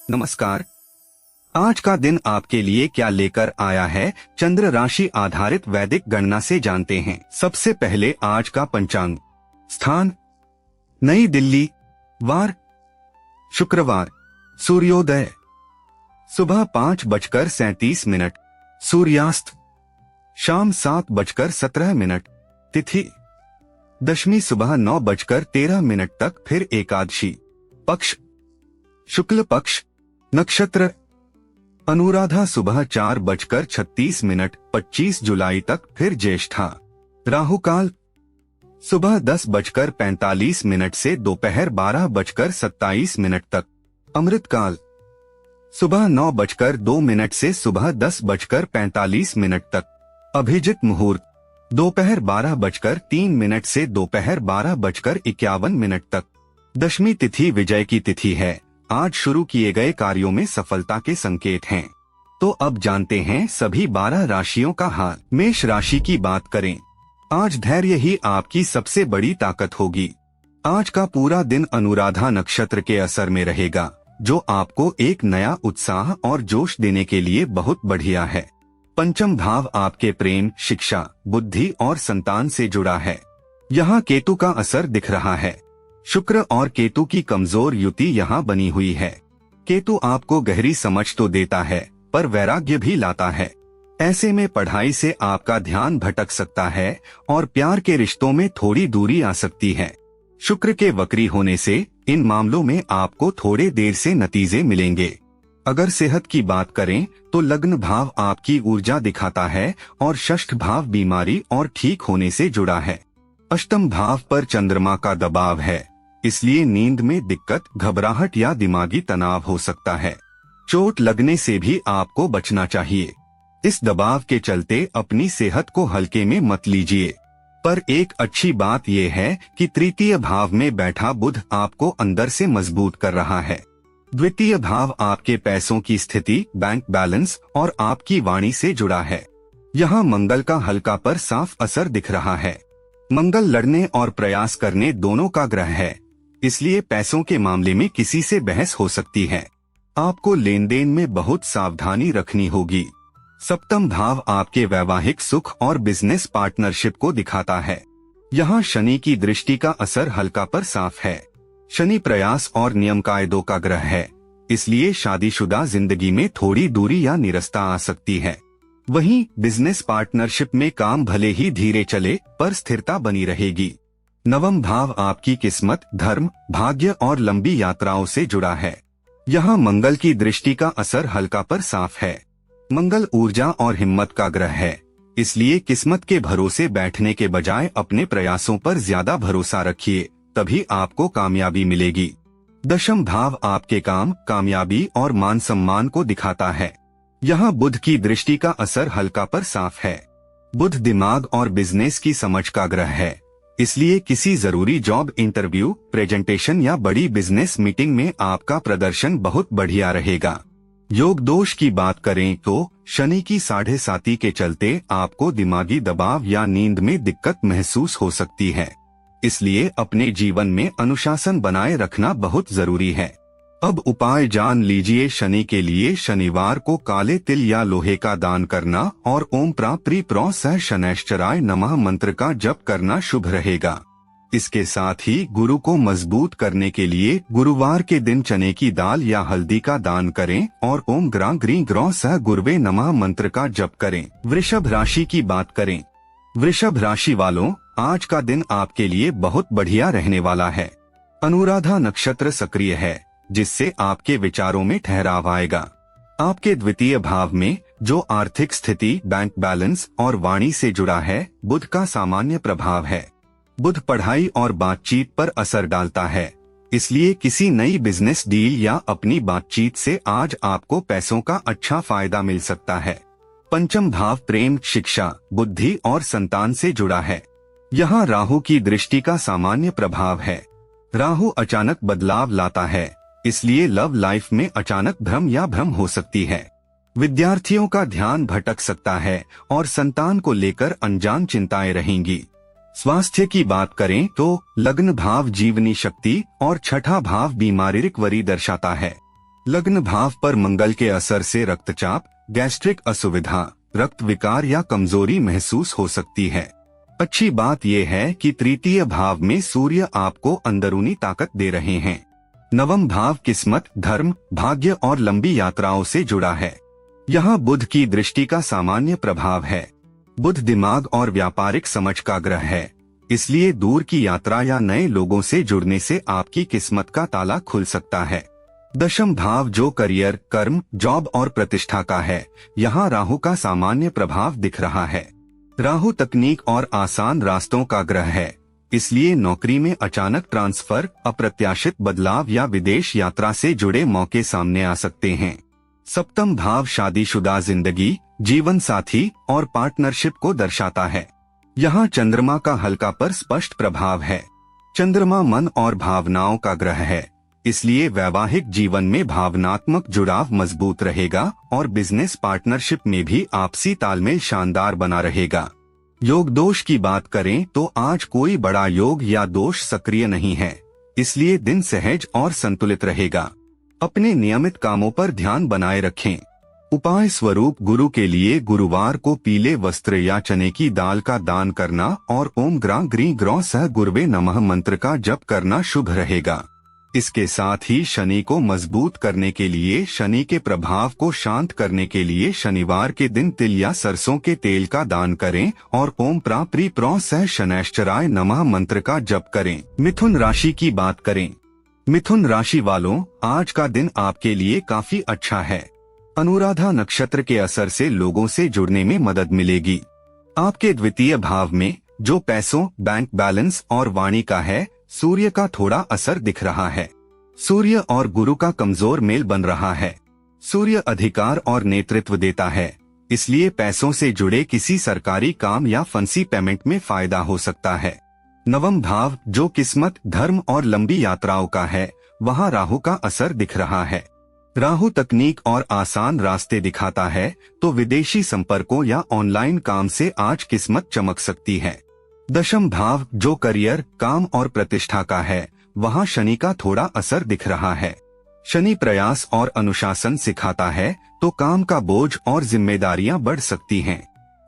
नमस्कार। आज का दिन आपके लिए क्या लेकर आया है, चंद्र राशि आधारित वैदिक गणना से जानते हैं। सबसे पहले आज का पंचांग। स्थान नई दिल्ली। वार शुक्रवार। सूर्योदय सुबह 5:37। सूर्यास्त शाम 7:17। तिथि दशमी सुबह 9:13 तक, फिर एकादशी। पक्ष शुक्ल पक्ष। नक्षत्र अनुराधा सुबह 4:36 25 जुलाई तक, फिर ज्येष्ठा। राहु काल सुबह 10:45 से दोपहर 12:27 तक। अमृत काल सुबह 9:02 से सुबह 10:45 तक। अभिजित मुहूर्त दोपहर 12:03 से दोपहर 12:51 तक। दशमी तिथि विजय की तिथि है। आज शुरू किए गए कार्यों में सफलता के संकेत हैं। तो अब जानते हैं सभी 12 राशियों का हाल। मेष राशि की बात करें, आज धैर्य ही आपकी सबसे बड़ी ताकत होगी। आज का पूरा दिन अनुराधा नक्षत्र के असर में रहेगा, जो आपको एक नया उत्साह और जोश देने के लिए बहुत बढ़िया है। पंचम भाव आपके प्रेम, शिक्षा, बुद्धि और संतान से जुड़ा है। यहाँ केतु का असर दिख रहा है। शुक्र और केतु की कमजोर युति यहाँ बनी हुई है। केतु आपको गहरी समझ तो देता है, पर वैराग्य भी लाता है। ऐसे में पढ़ाई से आपका ध्यान भटक सकता है और प्यार के रिश्तों में थोड़ी दूरी आ सकती है। शुक्र के वक्री होने से इन मामलों में आपको थोड़े देर से नतीजे मिलेंगे। अगर सेहत की बात करें तो लग्न भाव आपकी ऊर्जा दिखाता है और षष्ठ भाव बीमारी और ठीक होने से जुड़ा है। अष्टम भाव पर चंद्रमा का दबाव है, इसलिए नींद में दिक्कत, घबराहट या दिमागी तनाव हो सकता है। चोट लगने से भी आपको बचना चाहिए। इस दबाव के चलते अपनी सेहत को हल्के में मत लीजिए। पर एक अच्छी बात यह है कि तृतीय भाव में बैठा बुध आपको अंदर से मजबूत कर रहा है। द्वितीय भाव आपके पैसों की स्थिति, बैंक बैलेंस और आपकी वाणी से जुड़ा है। यहाँ मंगल का हल्का पर साफ असर दिख रहा है। मंगल लड़ने और प्रयास करने दोनों का ग्रह है, इसलिए पैसों के मामले में किसी से बहस हो सकती है। आपको लेन देन में बहुत सावधानी रखनी होगी। सप्तम भाव आपके वैवाहिक सुख और बिजनेस पार्टनरशिप को दिखाता है। यहाँ शनि की दृष्टि का असर हल्का पर साफ है। शनि प्रयास और नियम कायदों का ग्रह है, इसलिए शादीशुदा जिंदगी में थोड़ी दूरी या निरस्ता आ सकती है। वहीं बिजनेस पार्टनरशिप में काम भले ही धीरे चले, पर स्थिरता बनी रहेगी। नवम भाव आपकी किस्मत, धर्म, भाग्य और लंबी यात्राओं से जुड़ा है। यहाँ मंगल की दृष्टि का असर हल्का पर साफ है। मंगल ऊर्जा और हिम्मत का ग्रह है, इसलिए किस्मत के भरोसे बैठने के बजाय अपने प्रयासों पर ज्यादा भरोसा रखिए, तभी आपको कामयाबी मिलेगी। दशम भाव आपके काम, कामयाबी और मान सम्मान को दिखाता है। यहाँ बुध की दृष्टि का असर हल्का पर साफ है। बुध दिमाग और बिजनेस की समझ का ग्रह है, इसलिए किसी जरूरी जॉब इंटरव्यू, प्रेजेंटेशन या बड़ी बिजनेस मीटिंग में आपका प्रदर्शन बहुत बढ़िया रहेगा। योग दोष की बात करें तो शनि की 7.5 के चलते आपको दिमागी दबाव या नींद में दिक्कत महसूस हो सकती है, इसलिए अपने जीवन में अनुशासन बनाए रखना बहुत जरूरी है। अब उपाय जान लीजिए। शनि के लिए शनिवार को काले तिल या लोहे का दान करना और ओम प्राप्री प्रो सह शनैश्चराय नमः मंत्र का जप करना शुभ रहेगा। इसके साथ ही गुरु को मजबूत करने के लिए गुरुवार के दिन चने की दाल या हल्दी का दान करें और ओम ग्रां ग्रीं ग्रौ सह गुरवे नमः मंत्र का जप करें। वृषभ राशि की बात करें, वृषभ राशि वालों, आज का दिन आपके लिए बहुत बढ़िया रहने वाला है। अनुराधा नक्षत्र सक्रिय है, जिससे आपके विचारों में ठहराव आएगा। आपके द्वितीय भाव में जो आर्थिक स्थिति, बैंक बैलेंस और वाणी से जुड़ा है, बुध का सामान्य प्रभाव है। बुध पढ़ाई और बातचीत पर असर डालता है, इसलिए किसी नई बिजनेस डील या अपनी बातचीत से आज आपको पैसों का अच्छा फायदा मिल सकता है। पंचम भाव प्रेम, शिक्षा, बुद्धि और संतान से जुड़ा है। यहाँ राहु की दृष्टि का सामान्य प्रभाव है। राहु अचानक बदलाव लाता है, इसलिए लव लाइफ में अचानक भ्रम हो सकती है। विद्यार्थियों का ध्यान भटक सकता है और संतान को लेकर अनजान चिंताएं रहेंगी। स्वास्थ्य की बात करें तो लग्न भाव जीवनी शक्ति और छठा भाव बीमारी रिकवरी दर्शाता है। लग्न भाव पर मंगल के असर से रक्तचाप, गैस्ट्रिक असुविधा, रक्त विकार या कमजोरी महसूस हो सकती है। अच्छी बात यह है कि तृतीय भाव में सूर्य आपको अंदरूनी ताकत दे रहे हैं। नवम भाव किस्मत, धर्म, भाग्य और लंबी यात्राओं से जुड़ा है। यहाँ बुध की दृष्टि का सामान्य प्रभाव है। बुध दिमाग और व्यापारिक समझ का ग्रह है, इसलिए दूर की यात्रा या नए लोगों से जुड़ने से आपकी किस्मत का ताला खुल सकता है। दशम भाव जो करियर, कर्म, जॉब और प्रतिष्ठा का है, यहाँ राहु का सामान्य प्रभाव दिख रहा है। राहु तकनीक और आसान रास्तों का ग्रह है, इसलिए नौकरी में अचानक ट्रांसफर, अप्रत्याशित बदलाव या विदेश यात्रा से जुड़े मौके सामने आ सकते हैं। सप्तम भाव शादीशुदा जिंदगी, जीवन साथी और पार्टनरशिप को दर्शाता है। यहाँ चंद्रमा का हल्का पर स्पष्ट प्रभाव है। चंद्रमा मन और भावनाओं का ग्रह है, इसलिए वैवाहिक जीवन में भावनात्मक जुड़ाव मजबूत रहेगा और बिजनेस पार्टनरशिप में भी आपसी तालमेल शानदार बना रहेगा। योग दोष की बात करें तो आज कोई बड़ा योग या दोष सक्रिय नहीं है, इसलिए दिन सहज और संतुलित रहेगा। अपने नियमित कामों पर ध्यान बनाए रखें। उपाय स्वरूप गुरु के लिए गुरुवार को पीले वस्त्र या चने की दाल का दान करना और ओम ग्रां ग्रीं ग्रौं सह गुरवे नमः मंत्र का जप करना शुभ रहेगा। इसके साथ ही शनि को मजबूत करने के लिए, शनि के प्रभाव को शांत करने के लिए शनिवार के दिन तिल या सरसों के तेल का दान करें और ओम प्रा प्री प्रौ सह शनैश्चराय नमः मंत्र का जप करें। मिथुन राशि की बात करें। मिथुन राशि वालों, आज का दिन आपके लिए काफी अच्छा है। अनुराधा नक्षत्र के असर से लोगों से जुड़ने में मदद मिलेगी। आपके द्वितीय भाव में जो पैसों, बैंक बैलेंस और वाणी का है, सूर्य का थोड़ा असर दिख रहा है। सूर्य और गुरु का कमजोर मेल बन रहा है। सूर्य अधिकार और नेतृत्व देता है, इसलिए पैसों से जुड़े किसी सरकारी काम या फंसी पेमेंट में फायदा हो सकता है। नवम भाव जो किस्मत, धर्म और लंबी यात्राओं का है, वहाँ राहु का असर दिख रहा है। राहु तकनीक और आसान रास्ते दिखाता है, तो विदेशी संपर्कों या ऑनलाइन काम से आज किस्मत चमक सकती है। दशम भाव जो करियर, काम और प्रतिष्ठा का है, वहाँ शनि का थोड़ा असर दिख रहा है। शनि प्रयास और अनुशासन सिखाता है, तो काम का बोझ और जिम्मेदारियां बढ़ सकती हैं।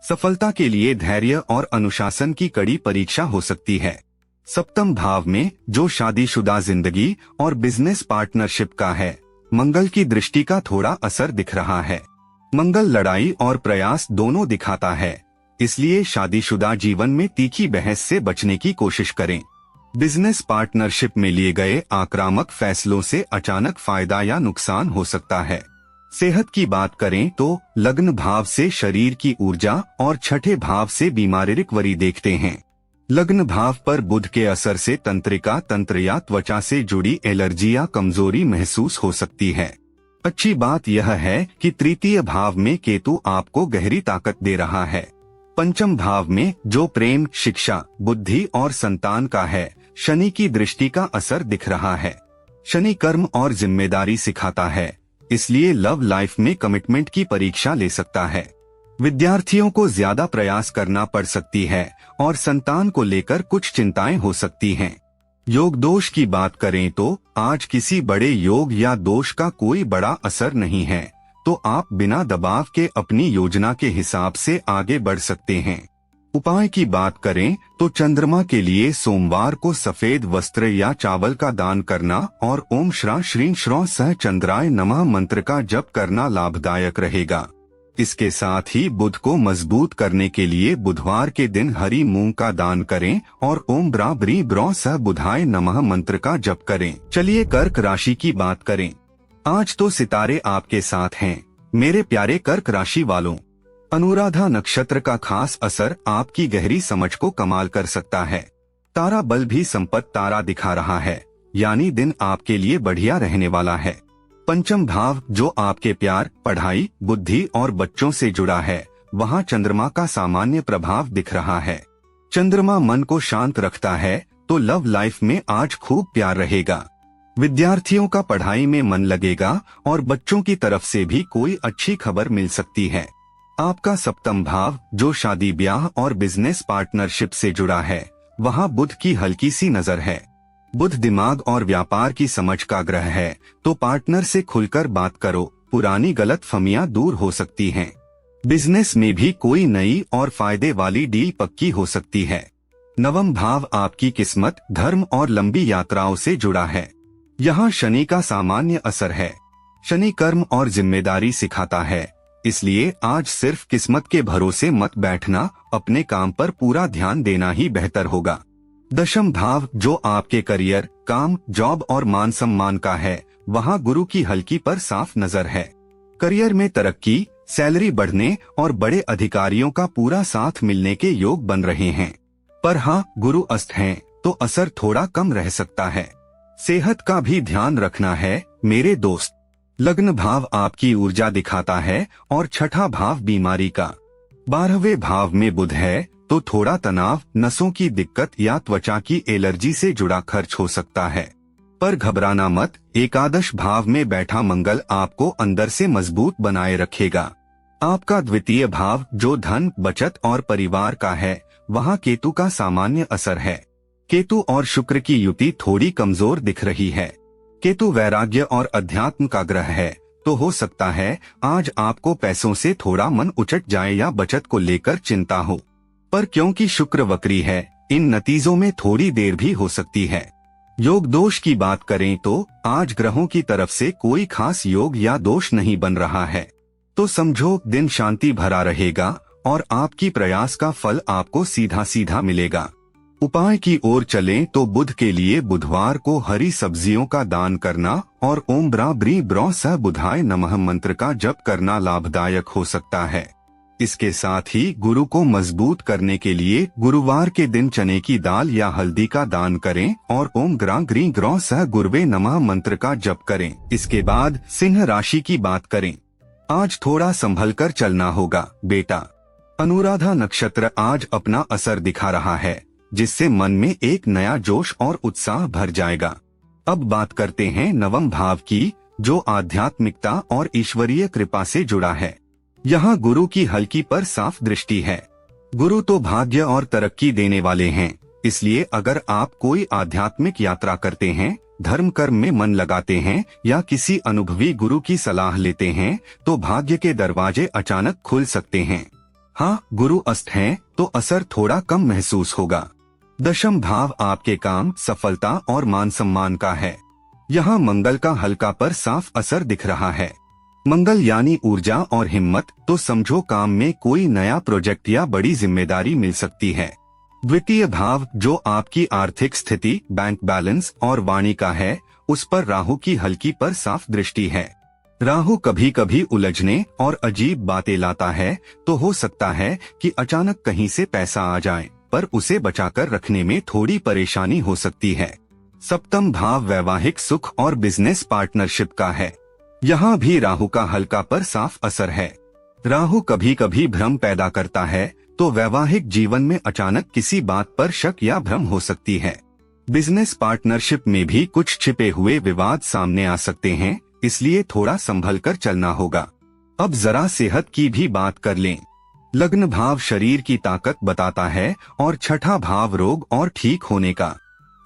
सफलता के लिए धैर्य और अनुशासन की कड़ी परीक्षा हो सकती है। सप्तम भाव में जो शादीशुदा जिंदगी और बिजनेस पार्टनरशिप का है, मंगल की दृष्टि का थोड़ा असर दिख रहा है। मंगल लड़ाई और प्रयास दोनों दिखाता है, इसलिए शादीशुदा जीवन में तीखी बहस से बचने की कोशिश करें। बिजनेस पार्टनरशिप में लिए गए आक्रामक फैसलों से अचानक फायदा या नुकसान हो सकता है। सेहत की बात करें तो लग्न भाव से शरीर की ऊर्जा और छठे भाव से बीमारी रिकवरी देखते हैं। लग्न भाव पर बुध के असर से तंत्रिका, तंत्र या त्वचा से जुड़ी एलर्जी या कमजोरी महसूस हो सकती है। अच्छी बात यह है कि तृतीय भाव में केतु आपको गहरी ताकत दे रहा है। पंचम भाव में जो प्रेम, शिक्षा, बुद्धि और संतान का है, शनि की दृष्टि का असर दिख रहा है। शनि कर्म और जिम्मेदारी सिखाता है, इसलिए लव लाइफ में कमिटमेंट की परीक्षा ले सकता है। विद्यार्थियों को ज्यादा प्रयास करना पड़ सकती है और संतान को लेकर कुछ चिंताएं हो सकती हैं। योग दोष की बात करें तो आज किसी बड़े योग या दोष का कोई बड़ा असर नहीं है, तो आप बिना दबाव के अपनी योजना के हिसाब से आगे बढ़ सकते हैं। उपाय की बात करें तो चंद्रमा के लिए सोमवार को सफेद वस्त्र या चावल का दान करना और ओम श्रा श्रीं श्रौ सह चंद्राय नमः मंत्र का जप करना लाभदायक रहेगा। इसके साथ ही बुध को मजबूत करने के लिए बुधवार के दिन हरी मूंग का दान करें और ओम ब्रा ब्री ब्रौ सह बुधाय नमः मंत्र का जप करें। चलिए कर्क राशि की बात करें। आज तो सितारे आपके साथ हैं, मेरे प्यारे कर्क राशि वालों। अनुराधा नक्षत्र का खास असर आपकी गहरी समझ को कमाल कर सकता है। तारा बल भी संपत्ति तारा दिखा रहा है, यानी दिन आपके लिए बढ़िया रहने वाला है। पंचम भाव जो आपके प्यार, पढ़ाई, बुद्धि और बच्चों से जुड़ा है, वहाँ चंद्रमा का सामान्य प्रभाव दिख रहा है। चंद्रमा मन को शांत रखता है, तो लव लाइफ में आज खूब प्यार रहेगा। विद्यार्थियों का पढ़ाई में मन लगेगा और बच्चों की तरफ से भी कोई अच्छी खबर मिल सकती है। आपका सप्तम भाव जो शादी, ब्याह और बिजनेस पार्टनरशिप से जुड़ा है, वहाँ बुध की हल्की सी नजर है। बुध दिमाग और व्यापार की समझ का ग्रह है, तो पार्टनर से खुलकर बात करो, पुरानी गलतफहमियां दूर हो सकती हैं। बिजनेस में भी कोई नई और फायदे वाली डील पक्की हो सकती है। नवम भाव आपकी किस्मत, धर्म और लंबी यात्राओं से जुड़ा है। यहाँ शनि का सामान्य असर है। शनि कर्म और जिम्मेदारी सिखाता है, इसलिए आज सिर्फ किस्मत के भरोसे मत बैठना, अपने काम पर पूरा ध्यान देना ही बेहतर होगा। दशम भाव जो आपके करियर, काम, जॉब और मान सम्मान का है, वहाँ गुरु की हल्की पर साफ नजर है। करियर में तरक्की, सैलरी बढ़ने और बड़े अधिकारियों का पूरा साथ मिलने के योग बन रहे हैं। पर हाँ, गुरु अस्त हैं, तो असर थोड़ा कम रह सकता है। सेहत का भी ध्यान रखना है मेरे दोस्त। लग्न भाव आपकी ऊर्जा दिखाता है और छठा भाव बीमारी का। 12वें भाव में बुध है, तो थोड़ा तनाव, नसों की दिक्कत या त्वचा की एलर्जी से जुड़ा खर्च हो सकता है। पर घबराना मत, एकादश भाव में बैठा मंगल आपको अंदर से मजबूत बनाए रखेगा। आपका द्वितीय भाव जो धन, बचत और परिवार का है, वहाँ केतु का सामान्य असर है। केतु और शुक्र की युति थोड़ी कमजोर दिख रही है। केतु वैराग्य और अध्यात्म का ग्रह है, तो हो सकता है आज आपको पैसों से थोड़ा मन उचट जाए या बचत को लेकर चिंता हो। पर क्योंकि शुक्र वक्री है, इन नतीजों में थोड़ी देर भी हो सकती है। योग दोष की बात करें तो आज ग्रहों की तरफ से कोई खास योग या दोष नहीं बन रहा है, तो समझो दिन शांति भरा रहेगा और आपकी प्रयास का फल आपको सीधा सीधा मिलेगा। उपाय की ओर चलें तो बुध के लिए बुधवार को हरी सब्जियों का दान करना और ओम ब्रा ब्री ब्रौ स बुधाय नमः मंत्र का जप करना लाभदायक हो सकता है। इसके साथ ही गुरु को मजबूत करने के लिए गुरुवार के दिन चने की दाल या हल्दी का दान करें और ओम ग्रा ग्री ग्रौ स गुरवे नमः मंत्र का जप करें। इसके बाद सिंह राशि की बात करें। आज थोड़ा संभल कर चलना होगा बेटा। अनुराधा नक्षत्र आज अपना असर दिखा रहा है, जिससे मन में एक नया जोश और उत्साह भर जाएगा। अब बात करते हैं नवम भाव की, जो आध्यात्मिकता और ईश्वरीय कृपा से जुड़ा है। यहाँ गुरु की हल्की पर साफ दृष्टि है। गुरु तो भाग्य और तरक्की देने वाले हैं, इसलिए अगर आप कोई आध्यात्मिक यात्रा करते हैं, धर्म कर्म में मन लगाते हैं या किसी अनुभवी गुरु की सलाह लेते हैं, तो भाग्य के दरवाजे अचानक खुल सकते हैं। हाँ, गुरु अस्त हैं, तो असर थोड़ा कम महसूस होगा। दशम भाव आपके काम, सफलता और मान सम्मान का है। यहाँ मंगल का हल्का पर साफ असर दिख रहा है। मंगल यानी ऊर्जा और हिम्मत, तो समझो काम में कोई नया प्रोजेक्ट या बड़ी जिम्मेदारी मिल सकती है। द्वितीय भाव जो आपकी आर्थिक स्थिति, बैंक बैलेंस और वाणी का है, उस पर राहु की हल्की पर साफ दृष्टि है। राहु कभी कभी उलझने और अजीब बातें लाता है, तो हो सकता है कि अचानक कहीं से पैसा आ जाए, पर उसे बचाकर रखने में थोड़ी परेशानी हो सकती है। सप्तम भाव वैवाहिक सुख और बिजनेस पार्टनरशिप का है। यहाँ भी राहु का हल्का पर साफ असर है। राहु कभी कभी भ्रम पैदा करता है, तो वैवाहिक जीवन में अचानक किसी बात पर शक या भ्रम हो सकती है। बिजनेस पार्टनरशिप में भी कुछ छिपे हुए विवाद सामने आ सकते हैं, इसलिए थोड़ा संभल कर चलना होगा। अब जरा सेहत की भी बात कर लें। लग्न भाव शरीर की ताकत बताता है और छठा भाव रोग और ठीक होने का।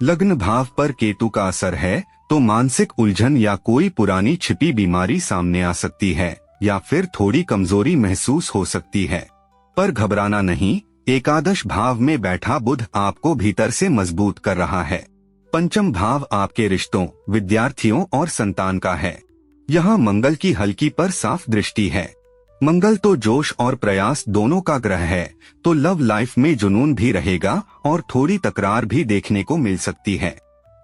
लग्न भाव पर केतु का असर है, तो मानसिक उलझन या कोई पुरानी छिपी बीमारी सामने आ सकती है या फिर थोड़ी कमजोरी महसूस हो सकती है। पर घबराना नहीं, एकादश भाव में बैठा बुध आपको भीतर से मजबूत कर रहा है। पंचम भाव आपके रिश्तों, विद्यार्थियों और संतान का है। यहाँ मंगल की हल्की पर साफ दृष्टि है। मंगल तो जोश और प्रयास दोनों का ग्रह है, तो लव लाइफ में जुनून भी रहेगा और थोड़ी तकरार भी देखने को मिल सकती है।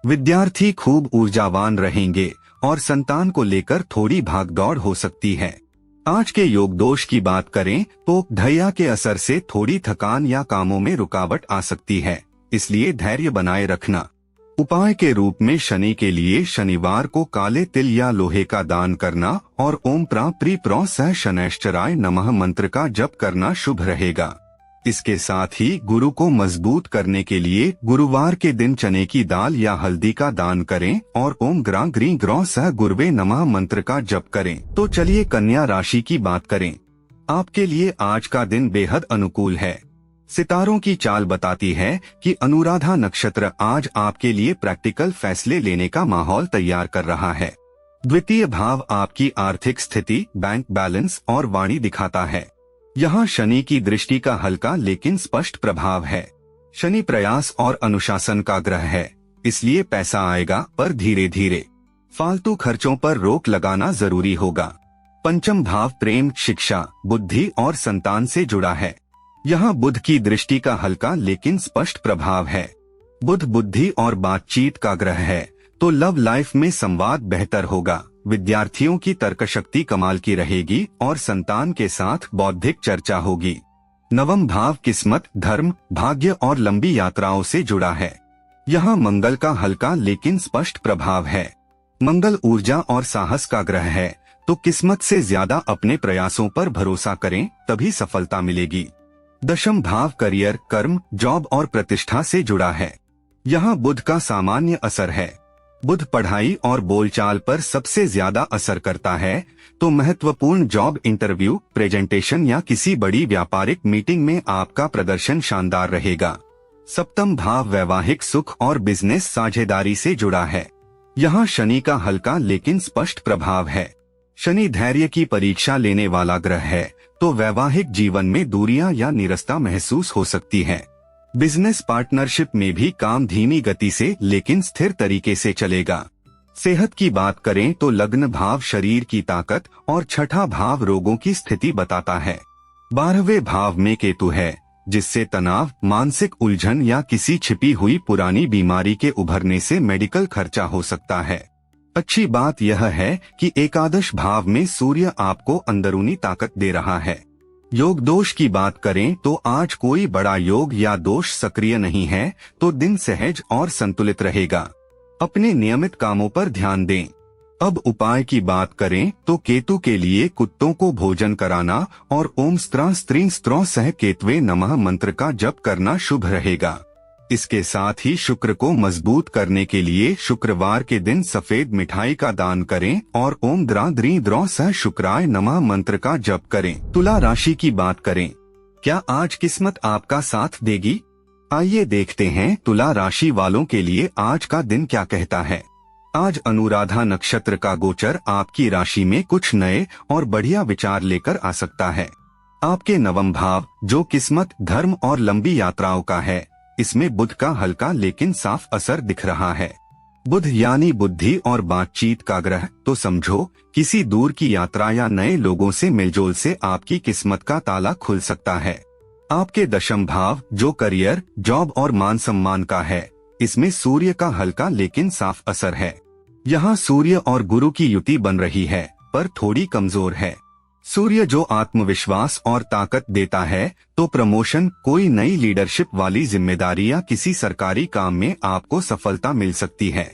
विद्यार्थी खूब ऊर्जावान रहेंगे और संतान को लेकर थोड़ी भागदौड़ हो सकती है। आज के योग दोष की बात करें तो ढैया के असर से थोड़ी थकान या कामों में रुकावट आ सकती है, इसलिए धैर्य बनाए रखना। उपाय के रूप में शनि के लिए शनिवार को काले तिल या लोहे का दान करना और ओम प्रा प्री प्रो स शनैश्चराय नमः मंत्र का जप करना शुभ रहेगा। इसके साथ ही गुरु को मजबूत करने के लिए गुरुवार के दिन चने की दाल या हल्दी का दान करें और ओम ग्रा ग्री ग्रौ स गुरवे नमः मंत्र का जप करें। तो चलिए कन्या राशि की बात करें। आपके लिए आज का दिन बेहद अनुकूल है। सितारों की चाल बताती है कि अनुराधा नक्षत्र आज आपके लिए प्रैक्टिकल फैसले लेने का माहौल तैयार कर रहा है। द्वितीय भाव आपकी आर्थिक स्थिति, बैंक बैलेंस और वाणी दिखाता है। यहाँ शनि की दृष्टि का हल्का लेकिन स्पष्ट प्रभाव है। शनि प्रयास और अनुशासन का ग्रह है, इसलिए पैसा आएगा पर धीरे धीरे। फालतू खर्चों पर रोक लगाना जरूरी होगा। पंचम भाव प्रेम, शिक्षा, बुद्धि और संतान से जुड़ा है। यहाँ बुध की दृष्टि का हल्का लेकिन स्पष्ट प्रभाव है। बुध बुद्धि और बातचीत का ग्रह है, तो लव लाइफ में संवाद बेहतर होगा। विद्यार्थियों की तर्कशक्ति कमाल की रहेगी और संतान के साथ बौद्धिक चर्चा होगी। नवम भाव किस्मत, धर्म, भाग्य और लंबी यात्राओं से जुड़ा है। यहाँ मंगल का हल्का लेकिन स्पष्ट प्रभाव है। मंगल ऊर्जा और साहस का ग्रह है, तो किस्मत से ज्यादा अपने प्रयासों पर भरोसा करें, तभी सफलता मिलेगी। दशम भाव करियर, कर्म, जॉब और प्रतिष्ठा से जुड़ा है। यहाँ बुध का सामान्य असर है। बुध पढ़ाई और बोलचाल पर सबसे ज्यादा असर करता है, तो महत्वपूर्ण जॉब इंटरव्यू, प्रेजेंटेशन या किसी बड़ी व्यापारिक मीटिंग में आपका प्रदर्शन शानदार रहेगा। सप्तम भाव वैवाहिक सुख और बिजनेस साझेदारी से जुड़ा है। यहाँ शनि का हल्का लेकिन स्पष्ट प्रभाव है। शनि धैर्य की परीक्षा लेने वाला ग्रह है, तो वैवाहिक जीवन में दूरियां या निरस्ता महसूस हो सकती है। बिजनेस पार्टनरशिप में भी काम धीमी गति से लेकिन स्थिर तरीके से चलेगा। सेहत की बात करें तो लग्न भाव शरीर की ताकत और छठा भाव रोगों की स्थिति बताता है। 12वें भाव में केतु है, जिससे तनाव, मानसिक उलझन या किसी छिपी हुई पुरानी बीमारी के उभरने से मेडिकल खर्चा हो सकता है। अच्छी बात यह है कि एकादश भाव में सूर्य आपको अंदरूनी ताकत दे रहा है। योग दोष की बात करें तो आज कोई बड़ा योग या दोष सक्रिय नहीं है, तो दिन सहज और संतुलित रहेगा। अपने नियमित कामों पर ध्यान दें। अब उपाय की बात करें तो केतु के लिए कुत्तों को भोजन कराना और ओम स्त्रा स्त्रीं स्त्रों सह केतवे नमः मंत्र का जप करना शुभ रहेगा। इसके साथ ही शुक्र को मजबूत करने के लिए शुक्रवार के दिन सफेद मिठाई का दान करें और ओम द्रा द्री द्रौ सह शुक्राय नमः मंत्र का जप करें। तुला राशि की बात करें, क्या आज किस्मत आपका साथ देगी? आइए देखते हैं तुला राशि वालों के लिए आज का दिन क्या कहता है। आज अनुराधा नक्षत्र का गोचर आपकी राशि में कुछ नए और बढ़िया विचार लेकर आ सकता है। आपके नवम भाव जो किस्मत, धर्म और लंबी यात्राओं का है, इसमें बुध का हल्का लेकिन साफ असर दिख रहा है। बुध यानी बुद्धि और बातचीत का ग्रह, तो समझो किसी दूर की यात्रा या नए लोगों से मिलजोल से आपकी किस्मत का ताला खुल सकता है। आपके दशम भाव जो करियर, जॉब और मान सम्मान का है, इसमें सूर्य का हल्का लेकिन साफ असर है। यहाँ सूर्य और गुरु की युति बन रही है, पर थोड़ी कमजोर है। सूर्य जो आत्मविश्वास और ताकत देता है, तो प्रमोशन, कोई नई लीडरशिप वाली जिम्मेदारी या किसी सरकारी काम में आपको सफलता मिल सकती है।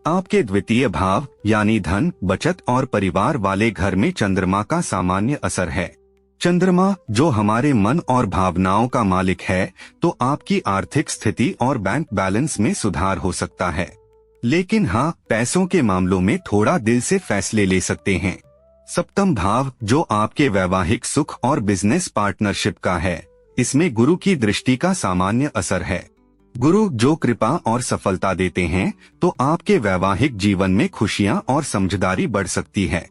आपके द्वितीय भाव यानी धन, बचत और परिवार वाले घर में चंद्रमा का सामान्य असर है। चंद्रमा जो हमारे मन और भावनाओं का मालिक है, तो आपकी आर्थिक स्थिति और बैंक बैलेंस में सुधार हो सकता है। लेकिन हाँ, पैसों के मामलों में थोड़ा दिल से फैसले ले सकते हैं। सप्तम भाव जो आपके वैवाहिक सुख और बिजनेस पार्टनरशिप का है, इसमें गुरु की दृष्टि का सामान्य असर है। गुरु जो कृपा और सफलता देते हैं, तो आपके वैवाहिक जीवन में खुशियां और समझदारी बढ़ सकती है।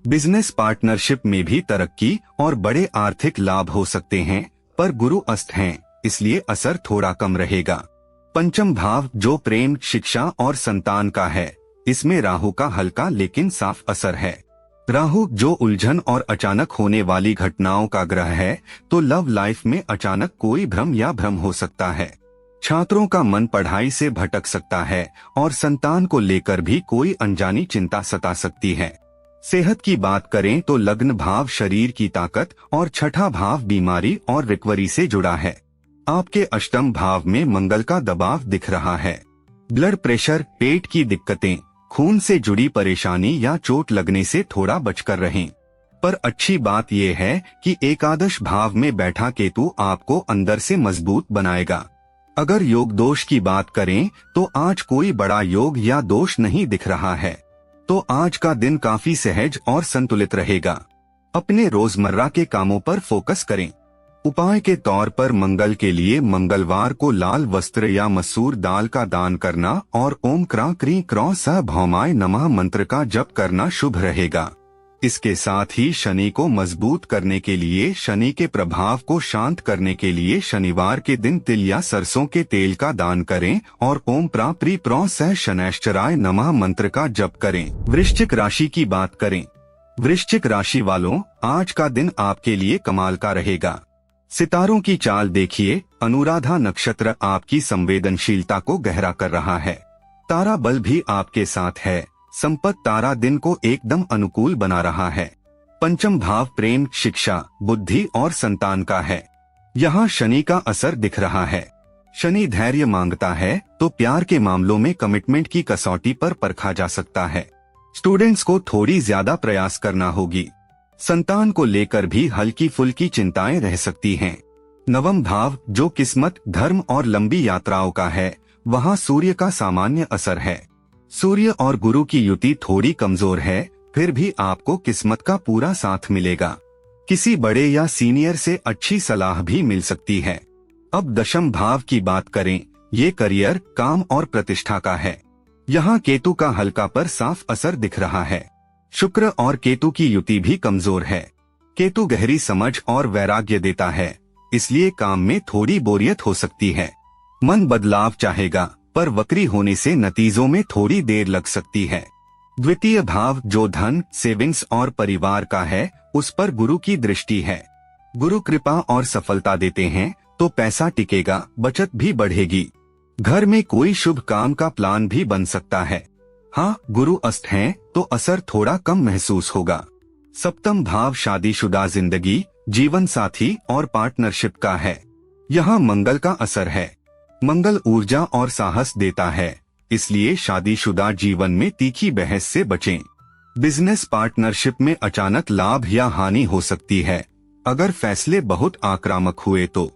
बिजनेस पार्टनरशिप में भी तरक्की और बड़े आर्थिक लाभ हो सकते हैं, पर गुरु अस्त हैं, इसलिए असर थोड़ा कम रहेगा। पंचम भाव जो प्रेम, शिक्षा और संतान का है, इसमें राहु का हल्का लेकिन साफ असर है। राहु जो उलझन और अचानक होने वाली घटनाओं का ग्रह है, तो लव लाइफ में अचानक कोई भ्रम हो सकता है। छात्रों का मन पढ़ाई से भटक सकता है और संतान को लेकर भी कोई अनजानी चिंता सता सकती है। सेहत की बात करें तो लग्न भाव शरीर की ताकत और छठा भाव बीमारी और रिकवरी से जुड़ा है। आपके अष्टम भाव में मंगल का दबाव दिख रहा है। ब्लड प्रेशर, पेट की दिक्कतें, खून से जुड़ी परेशानी या चोट लगने से थोड़ा बचकर रहें। पर अच्छी बात यह है कि एकादश भाव में बैठा केतु आपको अंदर से मजबूत बनाएगा। अगर योग दोष की बात करें तो आज कोई बड़ा योग या दोष नहीं दिख रहा है, तो आज का दिन काफी सहज और संतुलित रहेगा। अपने रोजमर्रा के कामों पर फोकस करें। उपाय के तौर पर मंगल के लिए मंगलवार को लाल वस्त्र या मसूर दाल का दान करना और ओम क्रा क्री क्रौ स भौमाय नमः मंत्र का जप करना शुभ रहेगा। इसके साथ ही शनि को मजबूत करने के लिए, शनि के प्रभाव को शांत करने के लिए शनिवार के दिन तिल या सरसों के तेल का दान करें और ओम प्रा प्री प्रौ स शनैश्चराय नमः मंत्र का जप करें। वृश्चिक राशि की बात करें। वृश्चिक राशि वालों, आज का दिन आपके लिए कमाल का रहेगा। सितारों की चाल देखिए। अनुराधा नक्षत्र आपकी संवेदनशीलता को गहरा कर रहा है। तारा बल भी आपके साथ है। संपत्त तारा दिन को एकदम अनुकूल बना रहा है। पंचम भाव प्रेम, शिक्षा, बुद्धि और संतान का है। यहाँ शनि का असर दिख रहा है। शनि धैर्य मांगता है, तो प्यार के मामलों में कमिटमेंट की कसौटी पर परखा जा सकता है। स्टूडेंट्स को थोड़ी ज्यादा प्रयास करना होगी। संतान को लेकर भी हल्की फुल्की चिंताएं रह सकती हैं। नवम भाव जो किस्मत, धर्म और लंबी यात्राओं का है, वहाँ सूर्य का सामान्य असर है। सूर्य और गुरु की युति थोड़ी कमजोर है, फिर भी आपको किस्मत का पूरा साथ मिलेगा। किसी बड़े या सीनियर से अच्छी सलाह भी मिल सकती है। अब दशम भाव की बात करें। ये करियर, काम और प्रतिष्ठा का है। यहाँ केतु का हल्का पर साफ असर दिख रहा है। शुक्र और केतु की युति भी कमजोर है। केतु गहरी समझ और वैराग्य देता है, इसलिए काम में थोड़ी बोरियत हो सकती है। मन बदलाव चाहेगा, पर वक्री होने से नतीजों में थोड़ी देर लग सकती है। द्वितीय भाव जो धन, सेविंग्स और परिवार का है, उस पर गुरु की दृष्टि है। गुरु कृपा और सफलता देते हैं, तो पैसा टिकेगा, बचत भी बढ़ेगी। घर में कोई शुभ काम का प्लान भी बन सकता है। हाँ, गुरु अस्त हैं, तो असर थोड़ा कम महसूस होगा। सप्तम भाव शादीशुदा जिंदगी, जीवन साथी और पार्टनरशिप का है। यहाँ मंगल का असर है। मंगल ऊर्जा और साहस देता है, इसलिए शादीशुदा जीवन में तीखी बहस से बचें। बिजनेस पार्टनरशिप में अचानक लाभ या हानि हो सकती है, अगर फैसले बहुत आक्रामक हुए तो।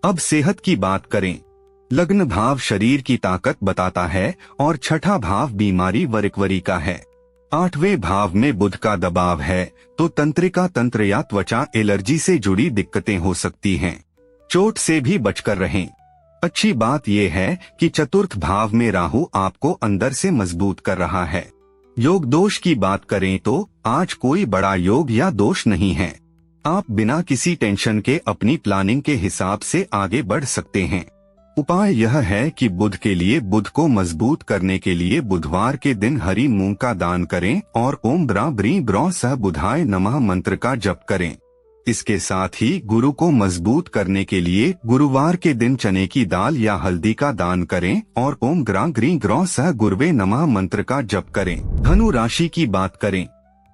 अब सेहत की बात करें। लग्न भाव शरीर की ताकत बताता है और छठा भाव बीमारी व रिकवरी का है। आठवें भाव में बुध का दबाव है, तो तंत्रिका तंत्र या त्वचा एलर्जी से जुड़ी दिक्कतें हो सकती हैं। चोट से भी बचकर रहें। अच्छी बात यह है कि चतुर्थ भाव में राहु आपको अंदर से मजबूत कर रहा है। योग दोष की बात करें तो आज कोई बड़ा योग या दोष नहीं है। आप बिना किसी टेंशन के अपनी प्लानिंग के हिसाब से आगे बढ़ सकते हैं। उपाय यह है कि बुध के लिए, बुध को मजबूत करने के लिए बुधवार के दिन हरी मूंग का दान करें और ओम ब्रा ब्री ब्रौ सह बुधाय नमः मंत्र का जप करें। इसके साथ ही गुरु को मजबूत करने के लिए गुरुवार के दिन चने की दाल या हल्दी का दान करें और ओम ग्रा ग्री ग्रौ सह गुरवे नमः मंत्र का जप करें। धनु राशि की बात करें।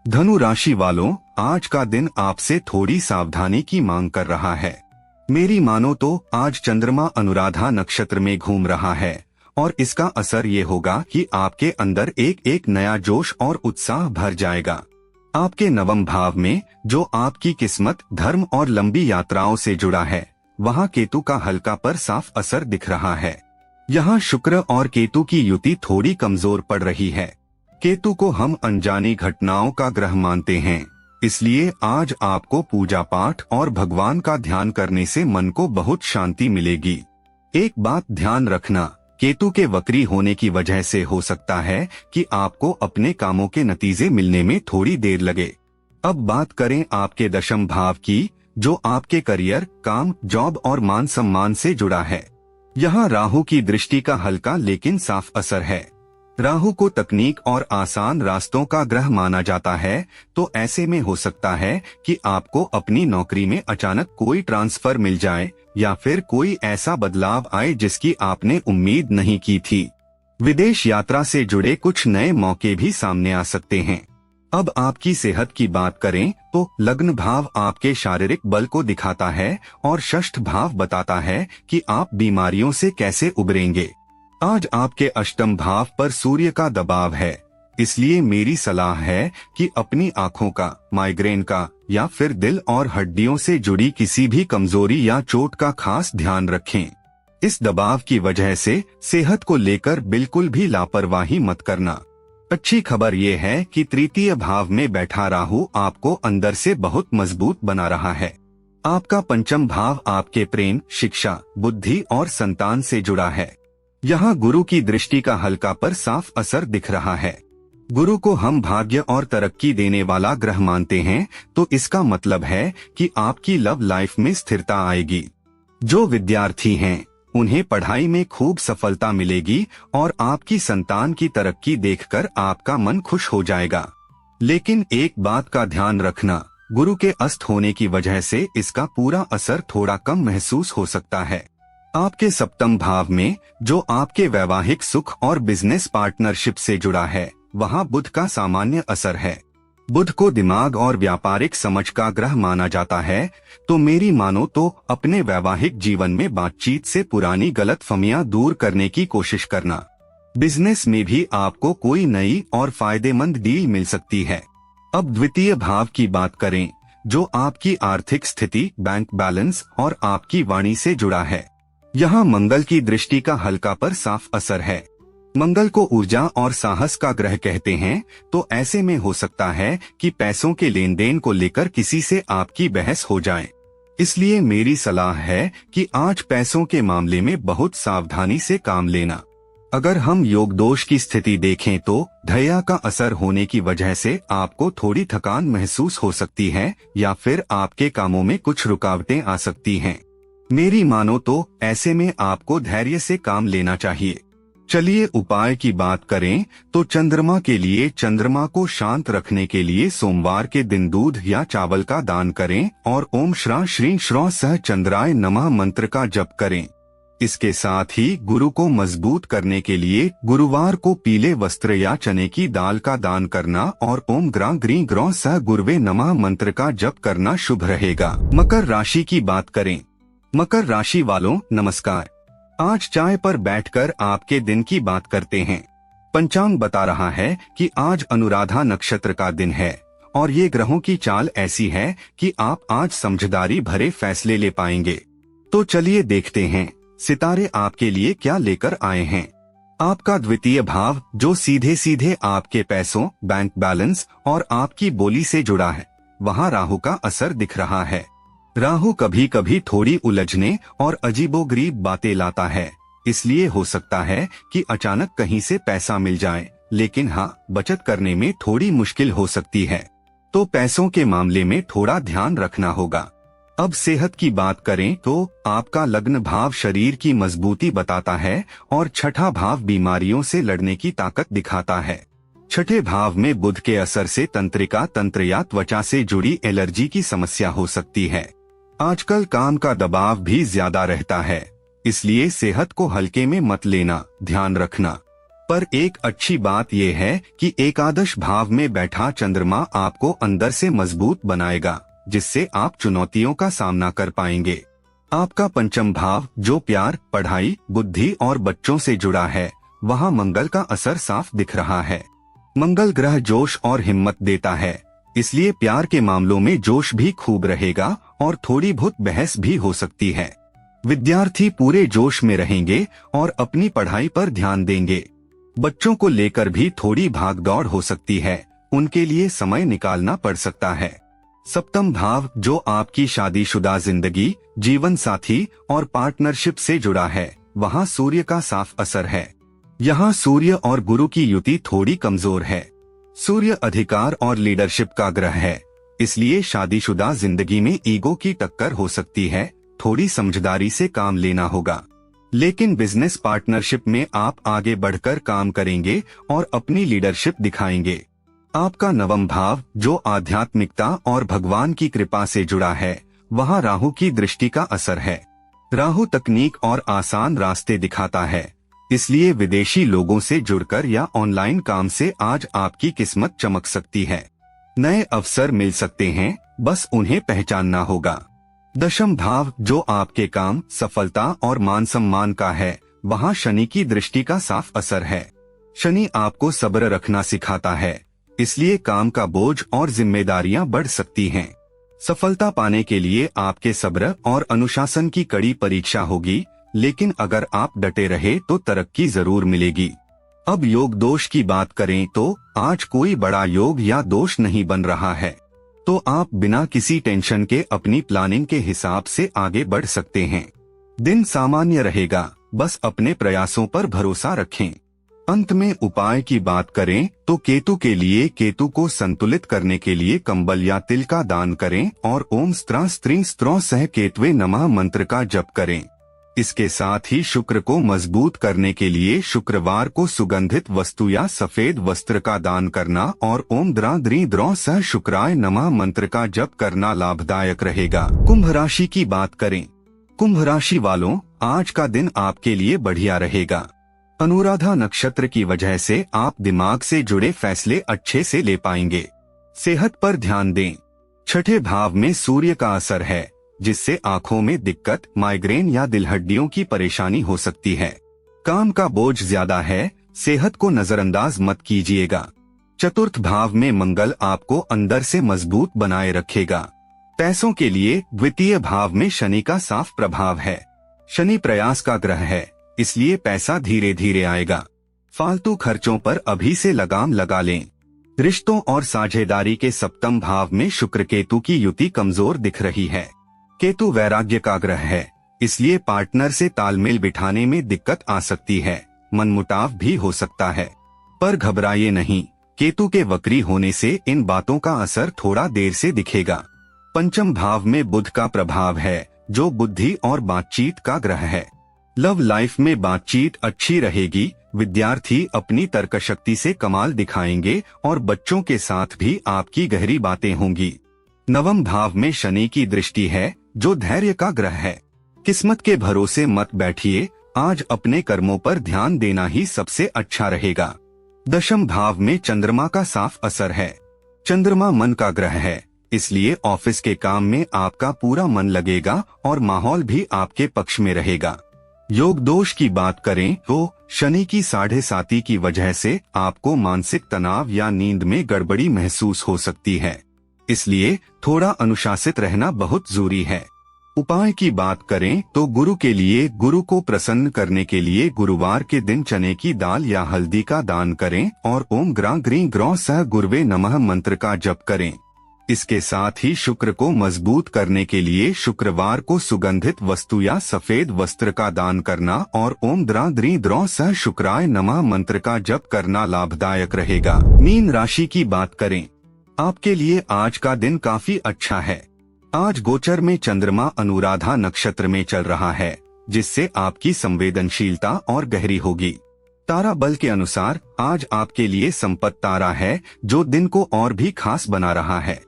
धनु राशि वालों, आज का दिन आपसे थोड़ी सावधानी की मांग कर रहा है। मेरी मानो तो आज चंद्रमा अनुराधा नक्षत्र में घूम रहा है और इसका असर ये होगा कि आपके अंदर एक एक नया जोश और उत्साह भर जाएगा। आपके नवम भाव में जो आपकी किस्मत, धर्म और लंबी यात्राओं से जुड़ा है, वहाँ केतु का हल्का पर साफ असर दिख रहा है। यहाँ शुक्र और केतु की युति थोड़ी कमजोर पड़ रही है। केतु को हम अनजानी घटनाओं का ग्रह मानते हैं, इसलिए आज आपको पूजा पाठ और भगवान का ध्यान करने से मन को बहुत शांति मिलेगी। एक बात ध्यान रखना, केतु के वक्री होने की वजह से हो सकता है कि आपको अपने कामों के नतीजे मिलने में थोड़ी देर लगे। अब बात करें आपके दशम भाव की, जो आपके करियर, काम, जॉब और मान सम्मान से जुड़ा है। यहाँ राहु की दृष्टि का हल्का लेकिन साफ असर है। राहु को तकनीक और आसान रास्तों का ग्रह माना जाता है, तो ऐसे में हो सकता है कि आपको अपनी नौकरी में अचानक कोई ट्रांसफर मिल जाए या फिर कोई ऐसा बदलाव आए जिसकी आपने उम्मीद नहीं की थी। विदेश यात्रा से जुड़े कुछ नए मौके भी सामने आ सकते हैं। अब आपकी सेहत की बात करें तो लग्न भाव आपके शारीरिक बल को दिखाता है और षष्ठ भाव बताता है कि आप बीमारियों से कैसे उबरेंगे। आज आपके अष्टम भाव पर सूर्य का दबाव है, इसलिए मेरी सलाह है कि अपनी आँखों का, माइग्रेन का या फिर दिल और हड्डियों से जुड़ी किसी भी कमजोरी या चोट का खास ध्यान रखें। इस दबाव की वजह से सेहत को लेकर बिल्कुल भी लापरवाही मत करना। अच्छी खबर ये है कि तृतीय भाव में बैठा राहु आपको अंदर से बहुत मजबूत बना रहा है। आपका पंचम भाव आपके प्रेम, शिक्षा, बुद्धि और संतान से जुड़ा है। यहाँ गुरु की दृष्टि का हल्का पर साफ असर दिख रहा है। गुरु को हम भाग्य और तरक्की देने वाला ग्रह मानते हैं, तो इसका मतलब है कि आपकी लव लाइफ में स्थिरता आएगी। जो विद्यार्थी हैं, उन्हें पढ़ाई में खूब सफलता मिलेगी और आपकी संतान की तरक्की देखकर आपका मन खुश हो जाएगा। लेकिन एक बात का ध्यान रखना, गुरु के अस्त होने की वजह से इसका पूरा असर थोड़ा कम महसूस हो सकता है। आपके सप्तम भाव में, जो आपके वैवाहिक सुख और बिजनेस पार्टनरशिप से जुड़ा है, वहाँ बुध का सामान्य असर है। बुध को दिमाग और व्यापारिक समझ का ग्रह माना जाता है, तो मेरी मानो तो अपने वैवाहिक जीवन में बातचीत से पुरानी गलतफहमियां दूर करने की कोशिश करना। बिजनेस में भी आपको कोई नई और फायदेमंद डील मिल सकती है। अब द्वितीय भाव की बात करें, जो आपकी आर्थिक स्थिति, बैंक बैलेंस और आपकी वाणी से जुड़ा है। यहाँ मंगल की दृष्टि का हल्का पर साफ असर है। मंगल को ऊर्जा और साहस का ग्रह कहते हैं, तो ऐसे में हो सकता है कि पैसों के लेन देन को लेकर किसी से आपकी बहस हो जाए। इसलिए मेरी सलाह है कि आज पैसों के मामले में बहुत सावधानी से काम लेना। अगर हम योग दोष की स्थिति देखें तो धैर्य का असर होने की वजह से आपको थोड़ी थकान महसूस हो सकती है या फिर आपके कामों में कुछ रुकावटें आ सकती हैं। मेरी मानो तो ऐसे में आपको धैर्य से काम लेना चाहिए। चलिए उपाय की बात करें तो चंद्रमा के लिए चंद्रमा को शांत रखने के लिए सोमवार के दिन दूध या चावल का दान करें और ओम श्रा श्री श्रौ सह चंद्राय नमः मंत्र का जप करें। इसके साथ ही गुरु को मजबूत करने के लिए गुरुवार को पीले वस्त्र या चने की दाल का दान करना और ओम ग्रा ग्री ग्रौ सह गुरुवे नमः मंत्र का जप करना शुभ रहेगा। मकर राशि की बात करें। मकर राशि वालों नमस्कार। आज चाय पर बैठकर आपके दिन की बात करते हैं। पंचांग बता रहा है कि आज अनुराधा नक्षत्र का दिन है और ये ग्रहों की चाल ऐसी है कि आप आज समझदारी भरे फैसले ले पाएंगे। तो चलिए देखते हैं सितारे आपके लिए क्या लेकर आए हैं। आपका द्वितीय भाव, जो सीधे सीधे आपके पैसों, बैंक बैलेंस और आपकी बोली से जुड़ा है, वहाँ राहु का असर दिख रहा है। राहु कभी कभी थोड़ी उलझने और अजीबोगरीब बातें लाता है, इसलिए हो सकता है कि अचानक कहीं से पैसा मिल जाए, लेकिन हाँ, बचत करने में थोड़ी मुश्किल हो सकती है। तो पैसों के मामले में थोड़ा ध्यान रखना होगा। अब सेहत की बात करें तो आपका लग्न भाव शरीर की मजबूती बताता है और छठा भाव बीमारियों से लड़ने की ताकत दिखाता है। छठे भाव में बुध के असर से तंत्रिका, तंत्र या त्वचा से जुड़ी एलर्जी की समस्या हो सकती है। आजकल काम का दबाव भी ज्यादा रहता है, इसलिए सेहत को हल्के में मत लेना, ध्यान रखना। पर एक अच्छी बात यह है कि एकादश भाव में बैठा चंद्रमा आपको अंदर से मजबूत बनाएगा, जिससे आप चुनौतियों का सामना कर पाएंगे। आपका पंचम भाव, जो प्यार, पढ़ाई, बुद्धि और बच्चों से जुड़ा है, वहाँ मंगल का असर साफ दिख रहा है। मंगल ग्रह जोश और हिम्मत देता है, इसलिए प्यार के मामलों में जोश भी खूब रहेगा और थोड़ी बहुत बहस भी हो सकती है। विद्यार्थी पूरे जोश में रहेंगे और अपनी पढ़ाई पर ध्यान देंगे। बच्चों को लेकर भी थोड़ी भागदौड़ हो सकती है, उनके लिए समय निकालना पड़ सकता है। सप्तम भाव, जो आपकी शादीशुदा जिंदगी, जीवन साथी और पार्टनरशिप से जुड़ा है, वहाँ सूर्य का साफ असर है। यहाँ सूर्य और गुरु की युति थोड़ी कमजोर है। सूर्य अधिकार और लीडरशिप का ग्रह है, इसलिए शादीशुदा जिंदगी में ईगो की टक्कर हो सकती है, थोड़ी समझदारी से काम लेना होगा। लेकिन बिजनेस पार्टनरशिप में आप आगे बढ़कर काम करेंगे और अपनी लीडरशिप दिखाएंगे। आपका नवम भाव, जो आध्यात्मिकता और भगवान की कृपा से जुड़ा है, वहाँ राहु की दृष्टि का असर है। राहु तकनीक और आसान रास्ते दिखाता है, इसलिए विदेशी लोगों से जुड़कर या ऑनलाइन काम से आज आपकी किस्मत चमक सकती है। नए अवसर मिल सकते हैं, बस उन्हें पहचानना होगा। दशम भाव, जो आपके काम, सफलता और मान सम्मान का है, वहाँ शनि की दृष्टि का साफ असर है। शनि आपको सब्र रखना सिखाता है, इसलिए काम का बोझ और जिम्मेदारियां बढ़ सकती हैं। सफलता पाने के लिए आपके सब्र और अनुशासन की कड़ी परीक्षा होगी, लेकिन अगर आप डटे रहे तो तरक्की जरूर मिलेगी। अब योग दोष की बात करें तो आज कोई बड़ा योग या दोष नहीं बन रहा है। तो आप बिना किसी टेंशन के अपनी प्लानिंग के हिसाब से आगे बढ़ सकते हैं। दिन सामान्य रहेगा, बस अपने प्रयासों पर भरोसा रखें। अंत में उपाय की बात करें तो केतु के लिए केतु को संतुलित करने के लिए कंबल या तिल का दान करें और ओम स्त्री स्त्रों सह केतवे नमः मंत्र का जप करें। इसके साथ ही शुक्र को मजबूत करने के लिए शुक्रवार को सुगंधित वस्तु या सफेद वस्त्र का दान करना और ओम द्री द्रौ सह शुक्राय नमः मंत्र का जप करना लाभदायक रहेगा। कुंभ राशि की बात करें। कुंभ राशि वालों, आज का दिन आपके लिए बढ़िया रहेगा। अनुराधा नक्षत्र की वजह से आप दिमाग से जुड़े फैसले अच्छे से ले पाएंगे। सेहत पर ध्यान दें। छठे भाव में सूर्य का असर है, जिससे आंखों में दिक्कत, माइग्रेन या दिल हड्डियों की परेशानी हो सकती है। काम का बोझ ज्यादा है, सेहत को नजरअंदाज मत कीजिएगा। चतुर्थ भाव में मंगल आपको अंदर से मजबूत बनाए रखेगा। पैसों के लिए द्वितीय भाव में शनि का साफ प्रभाव है। शनि प्रयास का ग्रह है, इसलिए पैसा धीरे धीरे आएगा। फालतू खर्चों पर अभी से लगाम लगा लें। रिश्तों और साझेदारी के सप्तम भाव में शुक्र केतु की युति कमजोर दिख रही है। केतु वैराग्य का ग्रह है, इसलिए पार्टनर से तालमेल बिठाने में दिक्कत आ सकती है, मनमुटाव भी हो सकता है। पर घबराइए नहीं, केतु के वक्री होने से इन बातों का असर थोड़ा देर से दिखेगा। पंचम भाव में बुध का प्रभाव है, जो बुद्धि और बातचीत का ग्रह है। लव लाइफ में बातचीत अच्छी रहेगी। विद्यार्थी अपनी तर्कशक्ति से कमाल दिखाएंगे और बच्चों के साथ भी आपकी गहरी बातें होंगी। नवम भाव में शनि की दृष्टि है, जो धैर्य का ग्रह है। किस्मत के भरोसे मत बैठिए, आज अपने कर्मों पर ध्यान देना ही सबसे अच्छा रहेगा। दशम भाव में चंद्रमा का साफ असर है। चंद्रमा मन का ग्रह है, इसलिए ऑफिस के काम में आपका पूरा मन लगेगा और माहौल भी आपके पक्ष में रहेगा। योग दोष की बात करें तो शनि की 7.5 की वजह से आपको मानसिक तनाव या नींद में गड़बड़ी महसूस हो सकती है, इसलिए थोड़ा अनुशासित रहना बहुत जरूरी है। उपाय की बात करें तो गुरु के लिए गुरु को प्रसन्न करने के लिए गुरुवार के दिन चने की दाल या हल्दी का दान करें और ओम ग्रीं ग्रौ सह गुरवे नमः मंत्र का जप करें। इसके साथ ही शुक्र को मजबूत करने के लिए शुक्रवार को सुगंधित वस्तु या सफेद वस्त्र का दान करना और ओम द्री द्रौ सह शुक्राय नमः मंत्र का जप करना लाभदायक रहेगा। मीन राशि की बात करें, आपके लिए आज का दिन काफी अच्छा है। आज गोचर में चंद्रमा अनुराधा नक्षत्र में चल रहा है, जिससे आपकी संवेदनशीलता और गहरी होगी। तारा बल के अनुसार आज आपके लिए संपत्ति तारा है, जो दिन को और भी खास बना रहा है।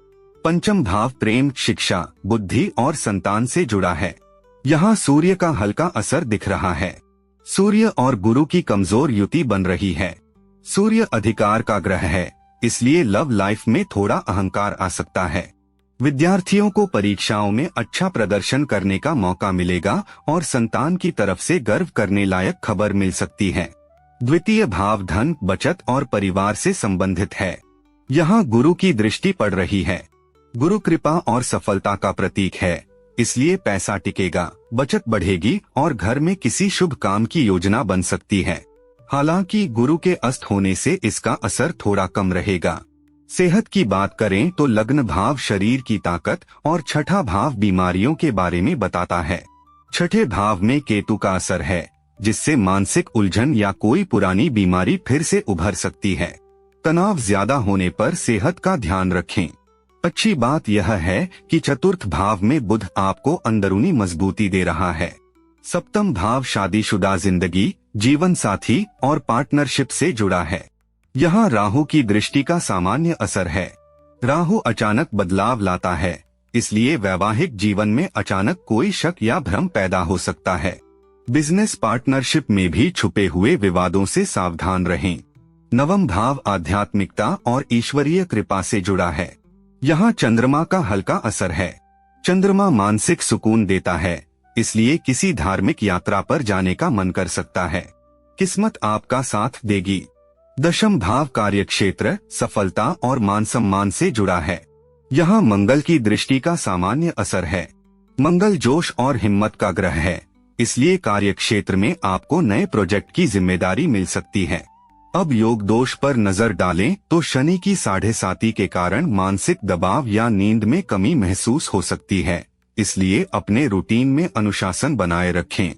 पंचम भाव प्रेम, शिक्षा, बुद्धि और संतान से जुड़ा है। यहाँ सूर्य का हल्का असर दिख रहा है। सूर्य और गुरु की कमजोर युति बन रही है। सूर्य अधिकार का ग्रह है, इसलिए लव लाइफ में थोड़ा अहंकार आ सकता है। विद्यार्थियों को परीक्षाओं में अच्छा प्रदर्शन करने का मौका मिलेगा और संतान की तरफ से गर्व करने लायक खबर मिल सकती है। द्वितीय भाव धन, बचत और परिवार से संबंधित है। यहाँ गुरु की दृष्टि पड़ रही है। गुरु कृपा और सफलता का प्रतीक है, इसलिए पैसा टिकेगा, बचत बढ़ेगी और घर में किसी शुभ काम की योजना बन सकती है। हालांकि गुरु के अस्त होने से इसका असर थोड़ा कम रहेगा। सेहत की बात करें तो लग्न भाव शरीर की ताकत और छठा भाव बीमारियों के बारे में बताता है। छठे भाव में केतु का असर है, जिससे मानसिक उलझन या कोई पुरानी बीमारी फिर से उभर सकती है। तनाव ज्यादा होने पर सेहत का ध्यान रखें। अच्छी बात यह है कि चतुर्थ भाव में बुध आपको अंदरूनी मजबूती दे रहा है। सप्तम भाव शादीशुदा जिंदगी, जीवन साथी और पार्टनरशिप से जुड़ा है। यहाँ राहु की दृष्टि का सामान्य असर है। राहु अचानक बदलाव लाता है, इसलिए वैवाहिक जीवन में अचानक कोई शक या भ्रम पैदा हो सकता है। बिजनेस पार्टनरशिप में भी छुपे हुए विवादों से सावधान रहें। नवम भाव आध्यात्मिकता और ईश्वरीय कृपा से जुड़ा है। यहाँ चंद्रमा का हल्का असर है। चंद्रमा मानसिक सुकून देता है, इसलिए किसी धार्मिक यात्रा पर जाने का मन कर सकता है। किस्मत आपका साथ देगी। दशम भाव कार्यक्षेत्र, सफलता और मान सम्मान से जुड़ा है। यहाँ मंगल की दृष्टि का सामान्य असर है। मंगल जोश और हिम्मत का ग्रह है, इसलिए कार्यक्षेत्र में आपको नए प्रोजेक्ट की जिम्मेदारी मिल सकती है। अब योग दोष पर नजर डालें तो शनि की 7.5 के कारण मानसिक दबाव या नींद में कमी महसूस हो सकती है, इसलिए अपने रूटीन में अनुशासन बनाए रखें।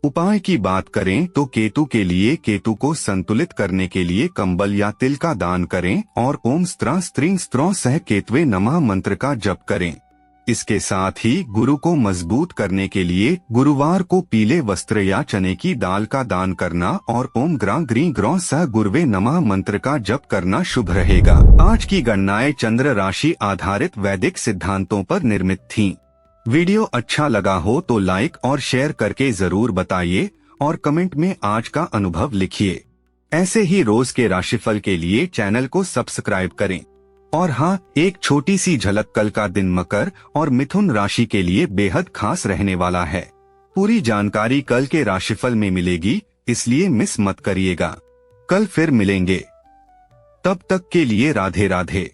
उपाय की बात करें तो केतु के लिए केतु को संतुलित करने के लिए कंबल या तिल का दान करें और ओम स्त्रा स्त्रीं स्त्रों सह केतवे नमः मंत्र का जप करें। इसके साथ ही गुरु को मजबूत करने के लिए गुरुवार को पीले वस्त्र या चने की दाल का दान करना और ओम ग्रां ग्रीं ग्रौं सह गुरुवे नमः मंत्र का जप करना शुभ रहेगा। आज की गणनाएं चंद्र राशि आधारित वैदिक सिद्धांतों पर निर्मित थीं। वीडियो अच्छा लगा हो तो लाइक और शेयर करके जरूर बताइए और कमेंट में आज का अनुभव लिखिए। ऐसे ही रोज के राशिफल के लिए चैनल को सब्सक्राइब करें। और हाँ, एक छोटी सी झलक, कल का दिन मकर और मिथुन राशि के लिए बेहद खास रहने वाला है। पूरी जानकारी कल के राशिफल में मिलेगी, इसलिए मिस मत करिएगा। कल फिर मिलेंगे, तब तक के लिए राधे राधे।